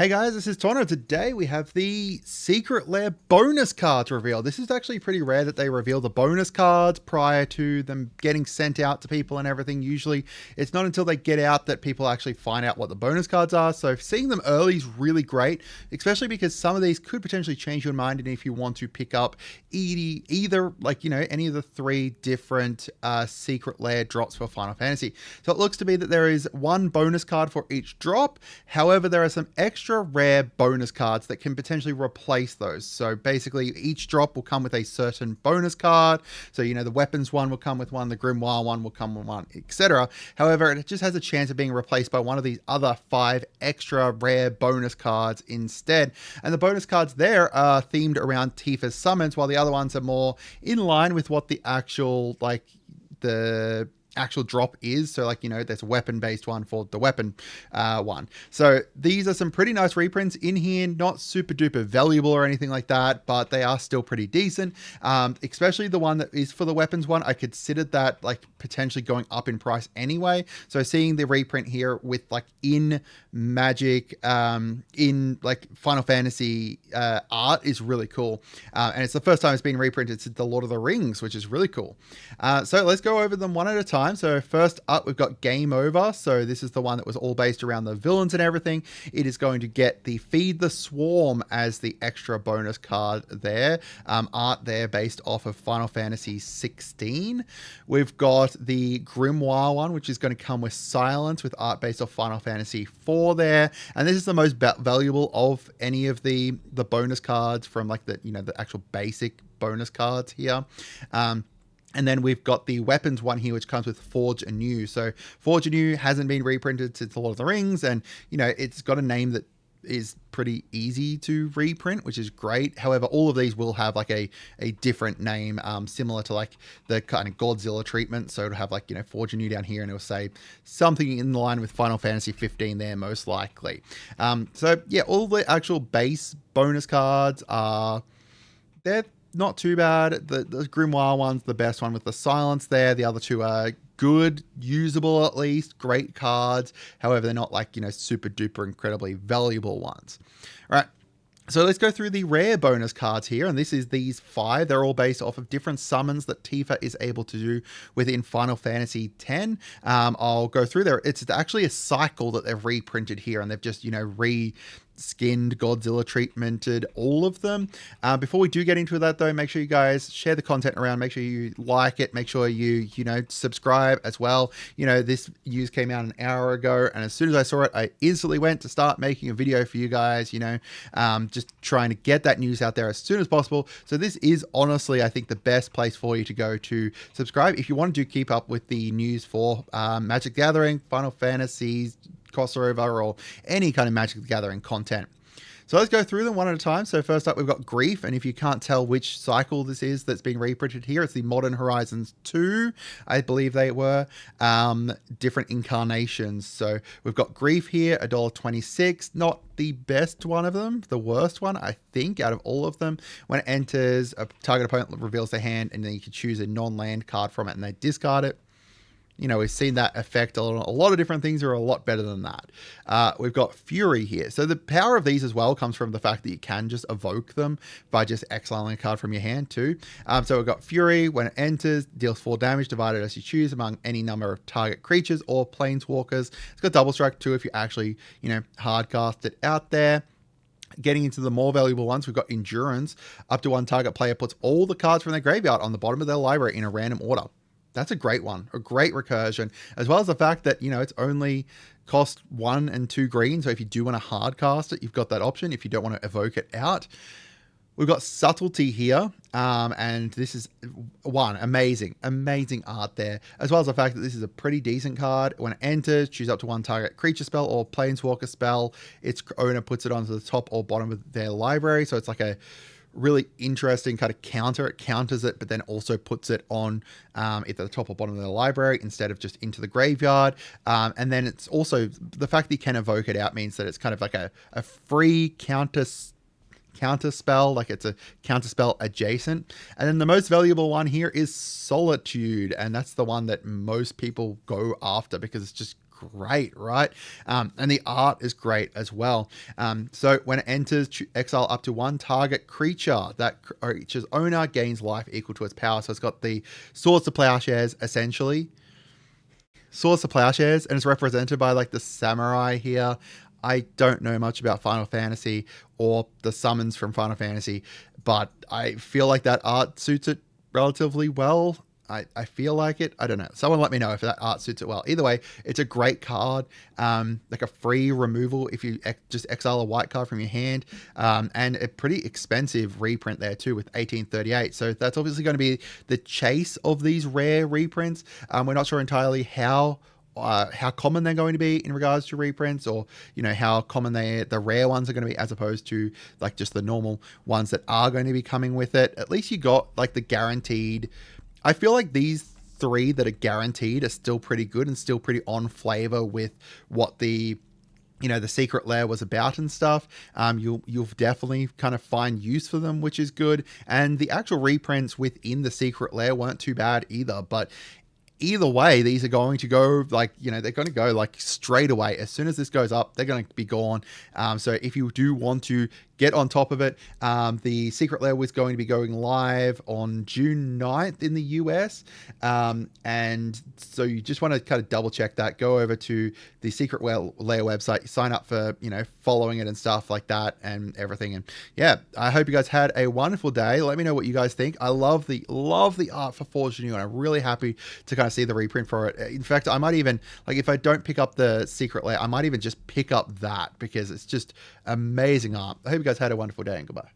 Hey guys, this is Tono. Today we have the Secret Lair bonus cards revealed. This is actually pretty rare that they reveal the bonus cards prior to them getting sent out to people and everything. Usually it's not until they get out that people actually find out what the bonus cards are. So seeing them early is really great, especially because some of these could potentially change your mind. And if you want to pick up either like, any of the three different Secret Lair drops for Final Fantasy. So it looks to be that there is one bonus card for each drop. However, there are some extra rare bonus cards that can potentially replace those. So basically each drop will come with a certain bonus card. So, the weapons one will come with one, the grimoire one will come with one, etc. However, it just has a chance of being replaced by one of these other 5 extra rare bonus cards instead. And the bonus cards there are themed around Tifa's summons, while the other ones are more in line with what the actual, the actual drop is. So there's a weapon based one for the weapon one. So these are some pretty nice reprints in here, not super duper valuable or anything like that, but they are still pretty decent. Especially the one that is for the weapons one, I considered that potentially going up in price anyway. So seeing the reprint here with in Magic, in Final Fantasy art is really cool. And it's the first time it's been reprinted since the Lord of the Rings, which is really cool. So let's go over them one at a time. So first up, we've got Game Over. So this is the one that was all based around the villains and everything. It is going to get the Feed the Swarm as the extra bonus card there. Art there based off of Final Fantasy 16. We've got the Grimoire one, which is going to come with Silence with art based off Final Fantasy 4 there. And this is the most valuable of any of the bonus cards from the actual basic bonus cards here. And then we've got the weapons one here, which comes with Forge Anew. So Forge Anew hasn't been reprinted since the Lord of the Rings, and it's got a name that is pretty easy to reprint, which is great. However, all of these will have a different name, similar to the kind of Godzilla treatment. So it'll have Forge Anew down here, and it'll say something in line with Final Fantasy 15 there, most likely. So yeah, all the actual base bonus cards they're not too bad. The Grimoire one's the best one with the Silence there. The other two are good, usable at least, great cards. However, they're not super duper incredibly valuable ones. All right. So let's go through the rare bonus cards here, and this is these 5. They're all based off of different summons that Tifa is able to do within Final Fantasy X. I'll go through there. It's actually a cycle that they've reprinted here, and they've just, skinned, Godzilla treatmented all of them. Before we do get into that though, make sure you guys share the content around, make sure you like it, make sure you subscribe as well. This news came out an hour ago, and as soon as I saw it, I instantly went to start making a video for you guys, just trying to get that news out there as soon as possible. So this is honestly, I think, the best place for you to go to subscribe if you want to keep up with the news for Magic the Gathering, Final Fantasies, crossover, or any kind of Magic the Gathering content. So let's go through them one at a time. So first up, we've got Grief, and if you can't tell which cycle this is that's being reprinted here, it's the Modern Horizons 2, I believe they were, different incarnations. So we've got Grief here, $1.26, not the best one of them, the worst one, I think, out of all of them. When it enters, a target opponent reveals their hand, and then you can choose a non-land card from it, and they discard it. We've seen that effect on a lot of different things are a lot better than that. We've got Fury here. So the power of these as well comes from the fact that you can just evoke them by just exiling a card from your hand too. So we've got Fury. When it enters, deals 4 damage divided as you choose among any number of target creatures or planeswalkers. It's got double strike too if you actually, hard cast it out there. Getting into the more valuable ones, we've got Endurance. Up to 1 target player puts all the cards from their graveyard on the bottom of their library in a random order. That's a great one, a great recursion, as well as the fact that, it's only cost 1 and 2 green. So if you do want to hard cast it, you've got that option if you don't want to evoke it out. We've got Subtlety here, and this is one amazing art there, as well as the fact that this is a pretty decent card. When it enters, choose up to 1 target creature spell or planeswalker spell. Its owner puts it onto the top or bottom of their library. So it's like a really interesting kind of counter. It counters it, but then also puts it on either the top or bottom of the library instead of just into the graveyard. And then it's also the fact that you can evoke it out means that it's kind of like a free counter spell, it's a counter spell adjacent. And then the most valuable one here is Solitude, and that's the one that most people go after because it's just great, right? And the art is great as well. So when it enters, exile up to one target creature. That creature's owner gains life equal to its power. So it's got the Swords to Plowshares, essentially. Swords to Plowshares, and it's represented by like the samurai here. I don't know much about Final Fantasy or the summons from Final Fantasy, but I feel like that art suits it relatively well. I feel like it. I don't know. Someone let me know if that art suits it well. Either way, it's a great card. Like a free removal if you just exile a white card from your hand. And a pretty expensive reprint there too with 1838. So that's obviously going to be the chase of these rare reprints. We're not sure entirely how common they're going to be in regards to reprints, or how common the rare ones are going to be as opposed to like just the normal ones that are going to be coming with it. At least you got like the guaranteed. I feel like these three that are guaranteed are still pretty good and still pretty on flavor with what the Secret Lair was about and stuff. You'll definitely kind of find use for them, which is good. And the actual reprints within the Secret Lair weren't too bad either. But either way, these are going to go they're going to go like straight away. As soon as this goes up, they're going to be gone. So if you do want to get on top of it, the Secret Lair was going to be going live on June 9th in the US. And so you just want to kind of double check that. Go over to the Secret Lair website, sign up for, following it and stuff like that and everything. And yeah, I hope you guys had a wonderful day. Let me know what you guys think. I love the art for Forge New, and I'm really happy to kind of see the reprint for it. In fact, I might even, like, if I don't pick up the Secret Lair, I might even just pick up that because it's just amazing art. I hope you guys had a wonderful day, and goodbye.